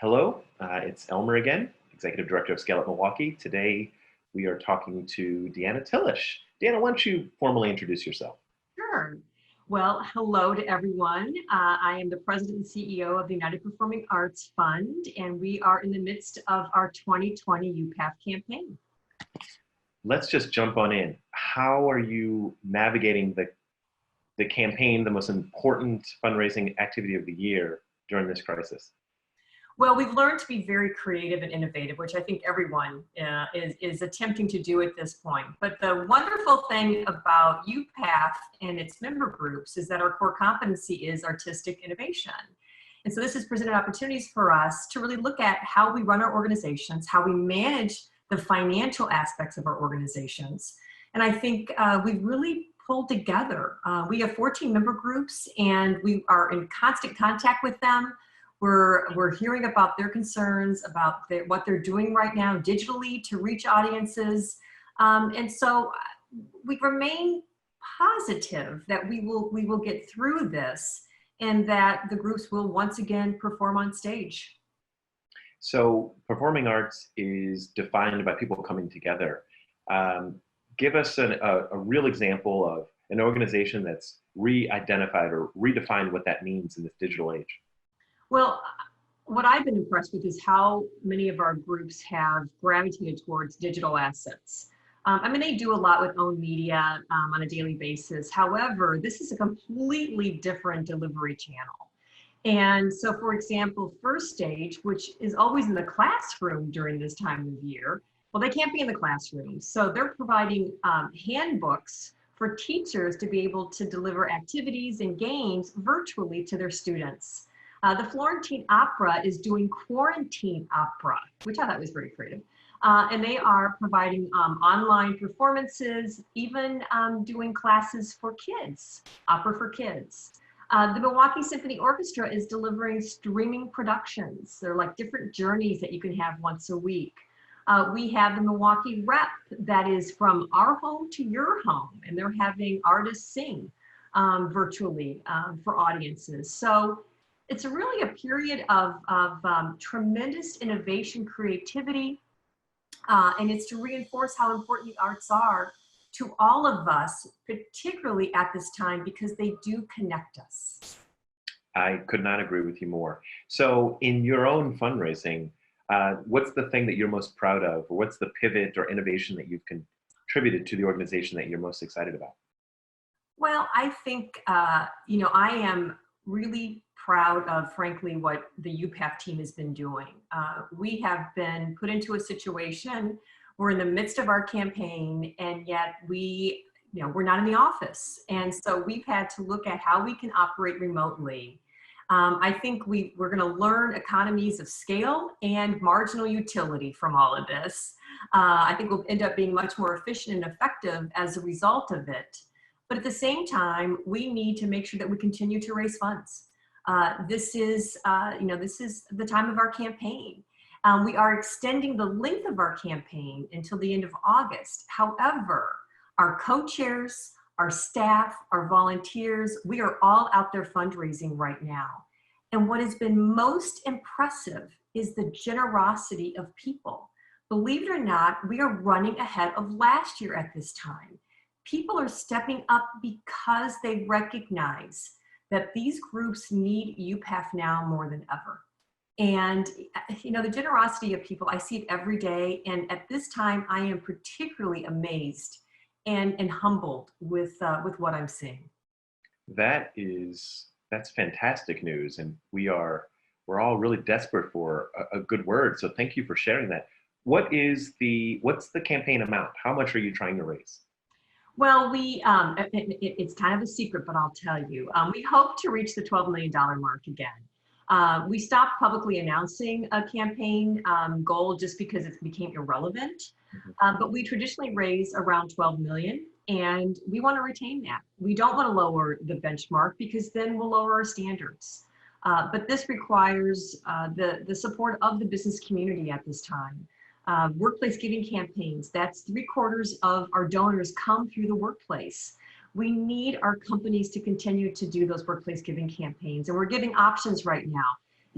Hello, it's Elmer again, Executive Director of Scale Up Milwaukee. Today we are talking to Deanna Tillisch. Deanna, why don't you formally introduce yourself? Sure. Well, hello to everyone. I am the President and CEO of the United Performing Arts Fund, and we are in the midst of our 2020 UPAF campaign. Let's just jump on in. How are you navigating the campaign, the most important fundraising activity of the year during this crisis? Well, we've learned to be very creative and innovative, which I think everyone is attempting to do at this point. But the wonderful thing about UPAF and its member groups is that our core competency is artistic innovation. And so this has presented opportunities for us to really look at how we run our organizations, how we manage the financial aspects of our organizations. And I think we've really pulled together. We have 14 member groups, and we are in constant contact with them. We're hearing about their concerns, about what they're doing right now digitally to reach audiences. And so we remain positive that we will get through this and that the groups will once again perform on stage. So performing arts is defined by people coming together. Give us a real example of an organization that's re-identified or redefined what that means in this digital age. Well, what I've been impressed with is how many of our groups have gravitated towards digital assets. They do a lot with owned media on a daily basis. However, this is a completely different delivery channel. And so, for example, First Stage, which is always in the classroom during this time of year, well, they can't be in the classroom. So they're providing handbooks for teachers to be able to deliver activities and games virtually to their students. The Florentine Opera is doing quarantine opera, which I thought was very creative. And they are providing online performances, even doing classes for kids, opera for kids. The Milwaukee Symphony Orchestra is delivering streaming productions. They're like different journeys that you can have once a week. We have the Milwaukee Rep that is from our home to your home, and they're having artists sing virtually for audiences. So it's really a period of tremendous innovation, creativity, and it's to reinforce how important the arts are to all of us, particularly at this time, because they do connect us. I could not agree with you more. So in your own fundraising, what's the thing that you're most proud of? Or what's the pivot or innovation that you've contributed to the organization that you're most excited about? Well, I think, I am really proud of, frankly, what the UPAF team has been doing. We have been put into a situation, we're in the midst of our campaign, and yet we're not in the office. And so we've had to look at how we can operate remotely. I think we're going to learn economies of scale and marginal utility from all of this. I think we'll end up being much more efficient and effective as a result of it. But at the same time, we need to make sure that we continue to raise funds. This is the time of our campaign. We are extending the length of our campaign until the end of August. However, our co-chairs, our staff, our volunteers, we are all out there fundraising right now. And what has been most impressive is the generosity of people. Believe it or not, we are running ahead of last year at this time. People are stepping up because they recognize that these groups need UPAF now more than ever. And the generosity of people, I see it every day. And at this time, I am particularly amazed and humbled with what I'm seeing. That's fantastic news. And we're all really desperate for a good word. So thank you for sharing that. What's the campaign amount? How much are you trying to raise? Well, it's kind of a secret, but I'll tell you. We hope to reach the $12 million mark again. We stopped publicly announcing a campaign goal just because it became irrelevant. But we traditionally raise around 12 million, and we want to retain that. We don't want to lower the benchmark because then we'll lower our standards. But this requires the support of the business community at this time. Workplace giving campaigns, that's 3/4 of our donors come through the workplace. We need our companies to continue to do those workplace giving campaigns, and we're giving options right now.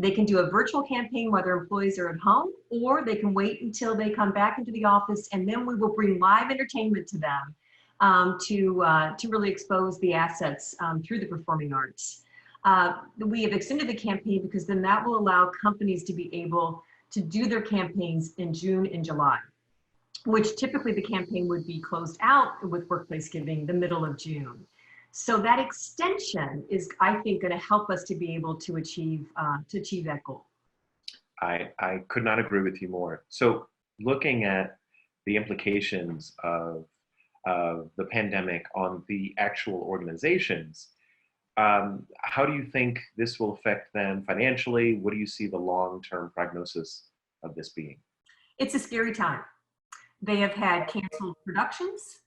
They can do a virtual campaign whether employees are at home, or they can wait until they come back into the office, and then we will bring live entertainment to them to really expose the assets through the performing arts. We have extended the campaign because then that will allow companies to be able to do their campaigns in June and July, which typically the campaign would be closed out with Workplace Giving the middle of June. So that extension is, I think, going to help us to be able to achieve that goal. I could not agree with you more. So looking at the implications of the pandemic on the actual organizations, how do you think this will affect them financially? What do you see the long-term prognosis of this being? It's a scary time. They have had canceled productions,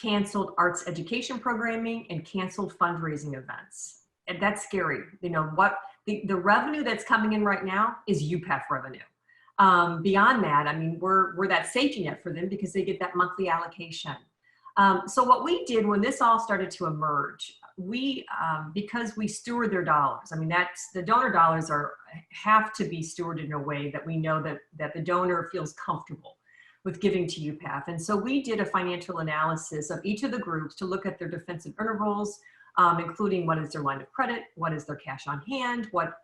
canceled arts education programming, and canceled fundraising events. And that's scary. You know, what the revenue that's coming in right now is UPAF revenue. Beyond that, I mean, we're that safety net for them because they get that monthly allocation. So what we did when this all started to emerge, we, because we steward their dollars, I mean, that's, the donor dollars have to be stewarded in a way that we know that the donor feels comfortable with giving to UPAF. And so we did a financial analysis of each of the groups to look at their defensive intervals, including what is their line of credit, what is their cash on hand, what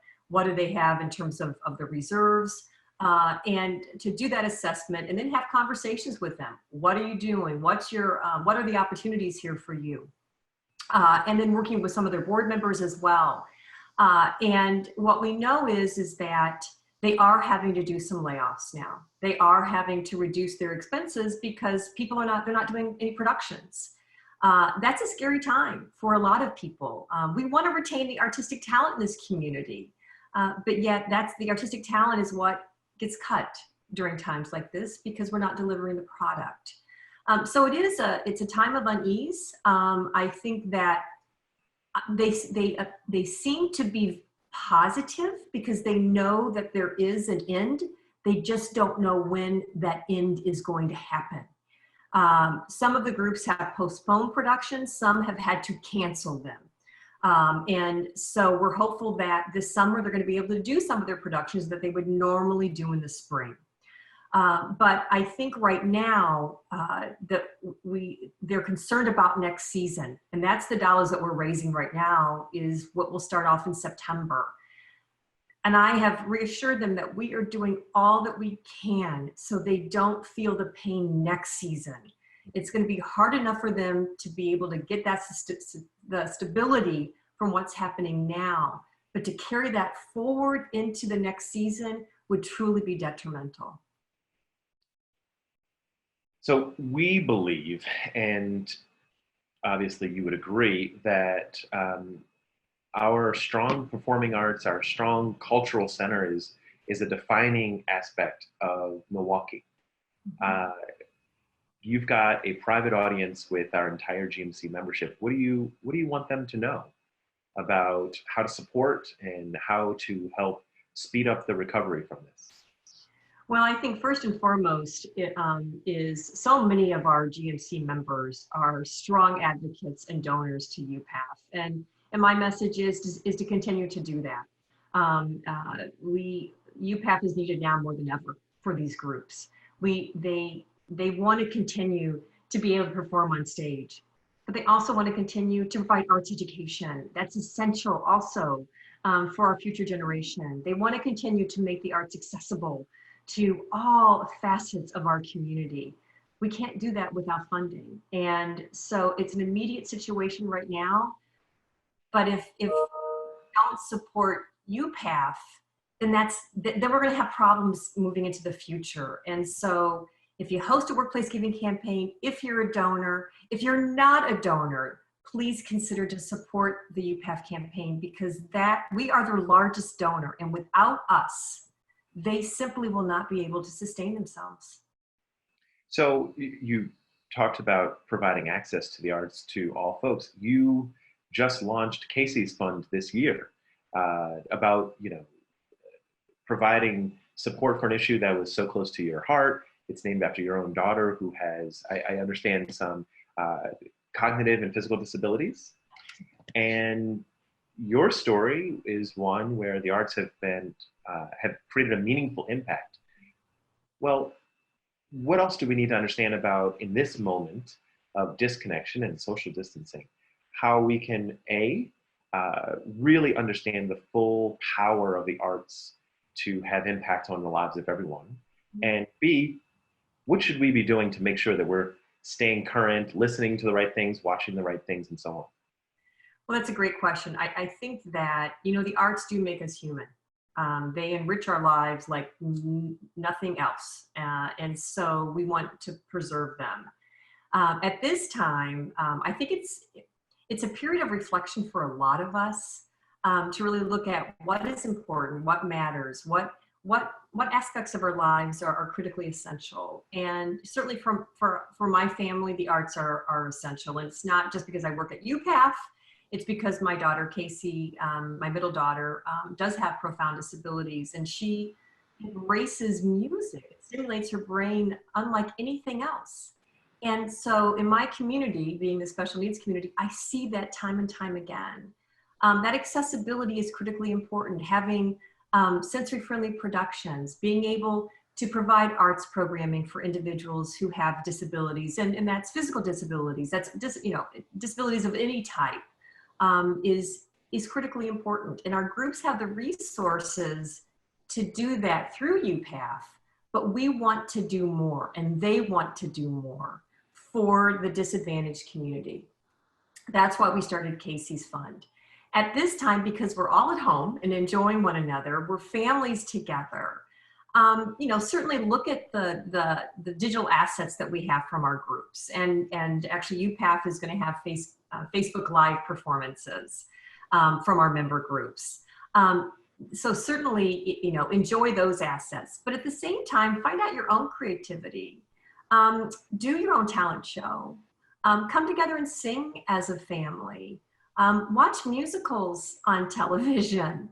do they have in terms of the reserves, and to do that assessment and then have conversations with them. What are you doing? What are the opportunities here for you? And then working with some of their board members as well. And what we know is that they are having to do some layoffs now. They are having to reduce their expenses because people they're not doing any productions. That's a scary time for a lot of people. We want to retain the artistic talent in this community, but yet the artistic talent is what gets cut during times like this because we're not delivering the product. So it's a time of unease. I think that they seem to be positive because they know that there is an end. They just don't know when that end is going to happen. Some of the groups have postponed productions, some have had to cancel them. And so we're hopeful that this summer they're going to be able to do some of their productions that they would normally do in the spring. But I think right now that they're concerned about next season, and that's the dollars that we're raising right now is what will start off in September. And I have reassured them that we are doing all that we can so they don't feel the pain next season. It's going to be hard enough for them to be able to get that the stability from what's happening now, but to carry that forward into the next season would truly be detrimental. So we believe, and obviously you would agree, that our strong performing arts, our strong cultural center is a defining aspect of Milwaukee. You've got a private audience with our entire GMC membership. What do you want them to know about how to support and how to help speed up the recovery from this? Well, I think first and foremost, is so many of our GMC members are strong advocates and donors to UPAF. And my message is to continue to do that. UPAF is needed now more than ever for these groups. They want to continue to be able to perform on stage, but they also want to continue to provide arts education. That's essential also for our future generation. They want to continue to make the arts accessible to all facets of our community. We can't do that without funding. And so it's an immediate situation right now, but if we don't support UPAF, then we're gonna have problems moving into the future. And so if you host a workplace giving campaign, if you're a donor, if you're not a donor, please consider to support the UPAF campaign because we are their largest donor, and without us, they simply will not be able to sustain themselves. So you talked about providing access to the arts to all folks. You just launched Casey's Fund this year about providing support for an issue that was so close to your heart. It's named after your own daughter who has, I understand, some cognitive and physical disabilities. And your story is one where the arts have created a meaningful impact. Well, what else do we need to understand about in this moment of disconnection and social distancing? How we can really understand the full power of the arts to have impact on the lives of everyone, and B, what should we be doing to make sure that we're staying current, listening to the right things, watching the right things, and so on? Well, that's a great question. I think that, the arts do make us human. They enrich our lives like nothing else. And so we want to preserve them. At this time, I think it's a period of reflection for a lot of us, to really look at what is important, what matters, what aspects of our lives are critically essential. And certainly for my family, the arts are essential. And it's not just because I work at UPAF. It's because my daughter, Casey, my middle daughter, does have profound disabilities, and she embraces music. It stimulates her brain unlike anything else. And so in my community, being the special needs community, I see that time and time again. That accessibility is critically important. Having sensory-friendly productions, being able to provide arts programming for individuals who have disabilities, and that's physical disabilities, that's disabilities of any type, is critically important. And our groups have the resources to do that through UPAF, but we want to do more, and they want to do more for the disadvantaged community. That's why we started Casey's Fund. At this time, because we're all at home and enjoying one another, we're families together. Certainly look at the digital assets that we have from our groups, and actually UPAF is going to have Facebook Live performances from our member groups. So certainly, enjoy those assets, but at the same time, find out your own creativity. Do your own talent show. Come together and sing as a family. Watch musicals on television.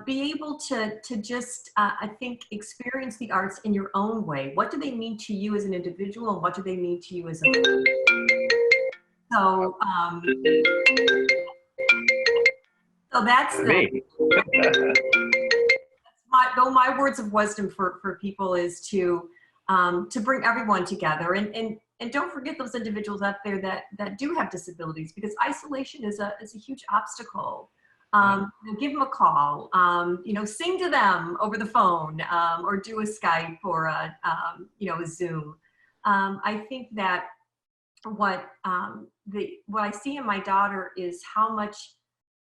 Be able to just, I think, experience the arts in your own way. What do they mean to you as an individual, and what do they mean to you as a family? So, that's my words of wisdom for people is to bring everyone together, and don't forget those individuals out there that do have disabilities, because isolation is a huge obstacle. Give them a call, sing to them over the phone, or do a Skype or a Zoom. I think that what I see in my daughter is how much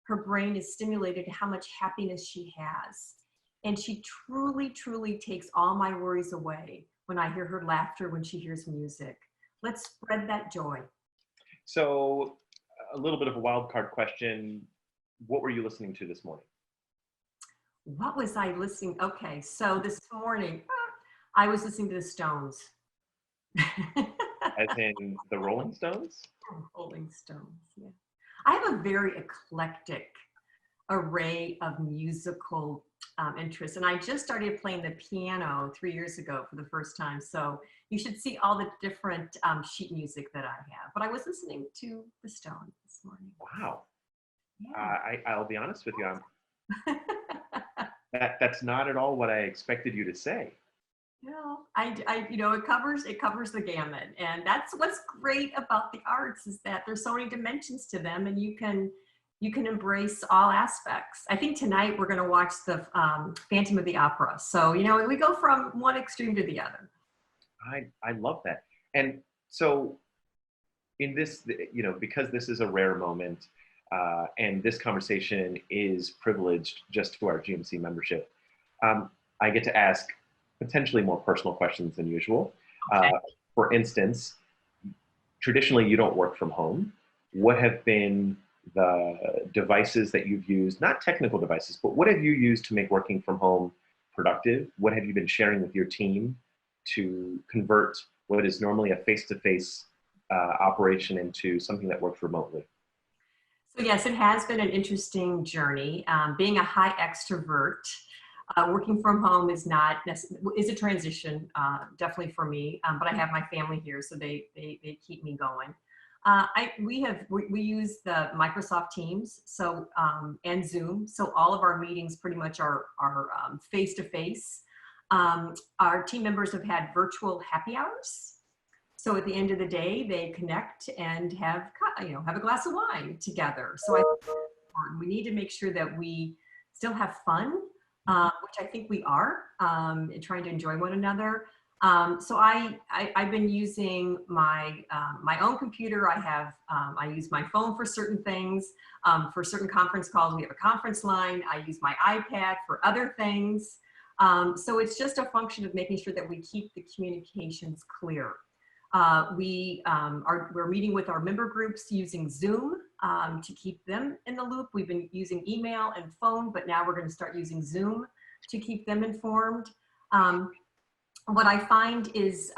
her brain is stimulated, how much happiness she has. And she truly, truly takes all my worries away when I hear her laughter, when she hears music. Let's spread that joy. So a little bit of a wild card question. What were you listening to this morning? What was I listening? Okay, so this morning, I was listening to the Stones. As in the Rolling Stones? Rolling Stones, yeah. I have a very eclectic array of musical interests, and I just started playing the piano 3 years ago for the first time, so you should see all the different sheet music that I have. But I was listening to the Stones this morning. Wow. Yeah. I'll be honest with you. That's not at all what I expected you to say. No, it covers the gamut, and that's what's great about the arts, is that there's so many dimensions to them, and you can embrace all aspects. I think tonight we're going to watch the Phantom of the Opera, so we go from one extreme to the other. I love that. And so in this, because this is a rare moment, and this conversation is privileged just to our GMC membership, I get to ask potentially more personal questions than usual. Okay. For instance, traditionally you don't work from home. What have been the devices that you've used, not technical devices, but what have you used to make working from home productive? What have you been sharing with your team to convert what is normally a face-to-face operation into something that works remotely? So yes, it has been an interesting journey. Being a high extrovert, working from home is a transition, definitely for me. But I have my family here, so they keep me going. We use the Microsoft Teams, so and Zoom. So all of our meetings pretty much are face to face. Our team members have had virtual happy hours. So at the end of the day, they connect and have a glass of wine together. So we need to make sure that we still have fun, which I think we are, and trying to enjoy one another. So I've been using my own computer. I use my phone for certain things. For certain conference calls, we have a conference line. I use my iPad for other things. So it's just a function of making sure that we keep the communications clear. We're meeting with our member groups using Zoom to keep them in the loop. We've been using email and phone, but now we're going to start using Zoom to keep them informed. What I find is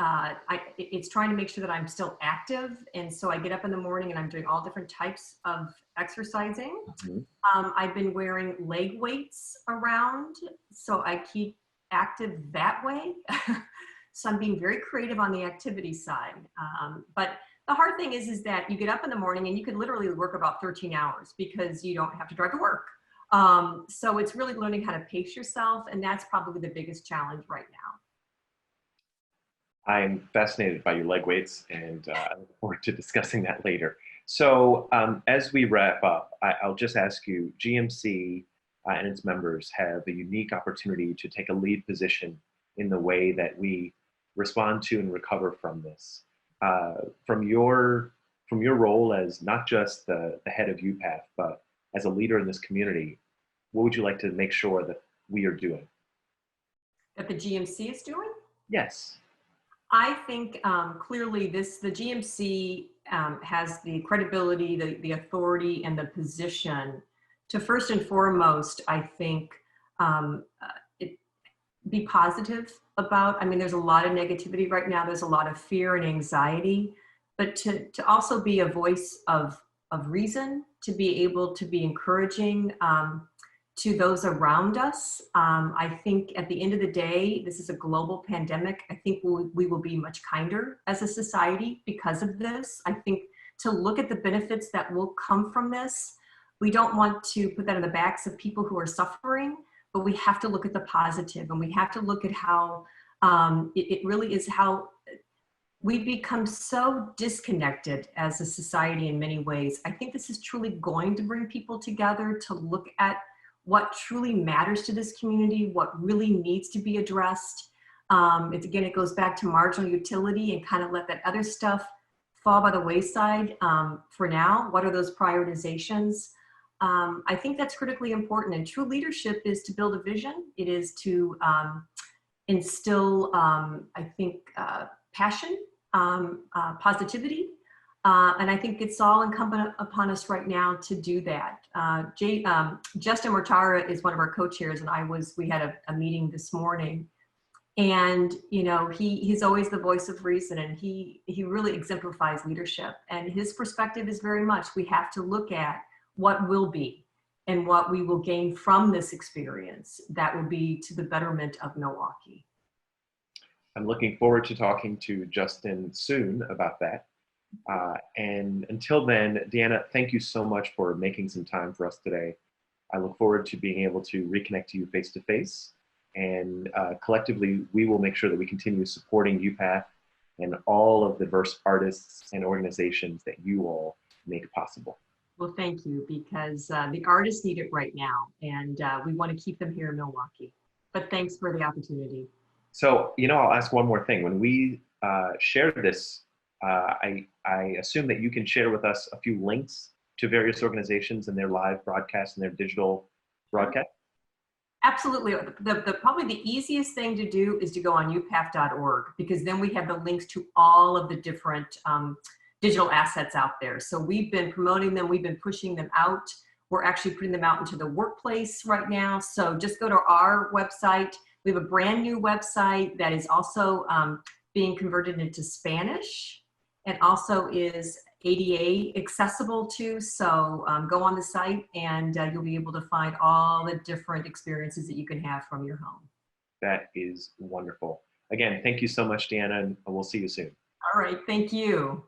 it's trying to make sure that I'm still active. And so I get up in the morning and I'm doing all different types of exercising. Mm-hmm. I've been wearing leg weights around, so I keep active that way. So I'm being very creative on the activity side. But the hard thing is that you get up in the morning and you could literally work about 13 hours because you don't have to drive to work. So it's really learning how to pace yourself. And that's probably the biggest challenge right now. I'm fascinated by your leg weights, and I look forward to discussing that later. So as we wrap up, I'll just ask you, GMC and its members have a unique opportunity to take a lead position in the way that we respond to and recover from this. From your role as not just the head of UPAF, but as a leader in this community, what would you like to make sure that we are doing? That the GMC is doing? Yes. I think clearly the GMC has the credibility, the authority, and the position to first and foremost, I think, be positive about. I mean, there's a lot of negativity right now. There's a lot of fear and anxiety, but to also be a voice of reason, to be able to be encouraging to those around us. I think at the end of the day, this is a global pandemic. I think we will be much kinder as a society because of this. I think to look at the benefits that will come from this, we don't want to put that on the backs of people who are suffering, but we have to look at the positive, and we have to look at how it really is how we've become so disconnected as a society in many ways. I think this is truly going to bring people together to look at what truly matters to this community, what really needs to be addressed. It goes back to marginal utility and kind of let that other stuff fall by the wayside for now. What are those prioritizations? I think that's critically important, and true leadership is to build a vision. It is to instill, I think, passion, positivity, and I think it's all incumbent upon us right now to do that. Justin Mortara is one of our co-chairs, and we had a meeting this morning, and he's always the voice of reason, and he really exemplifies leadership. And his perspective is very much, we have to look at what will be and what we will gain from this experience that will be to the betterment of Milwaukee. I'm looking forward to talking to Justin soon about that. And until then, Deanna, thank you so much for making some time for us today. I look forward to being able to reconnect to you face to face, and collectively, we will make sure that we continue supporting UPAF and all of the diverse artists and organizations that you all make possible. Well, thank you, because the artists need it right now, and we want to keep them here in Milwaukee. But thanks for the opportunity. So, I'll ask one more thing. When we share this, I assume that you can share with us a few links to various organizations and their live broadcasts and their digital broadcast. Absolutely. Probably the easiest thing to do is to go on upaf.org, because then we have the links to all of the different digital assets out there. So we've been promoting them. We've been pushing them out. We're actually putting them out into the workplace right now. So just go to our website. We have a brand new website that is also being converted into Spanish, and also is ADA accessible too. So go on the site, and you'll be able to find all the different experiences that you can have from your home. That is wonderful. Again, thank you so much, Deanna, and we'll see you soon. All right, thank you.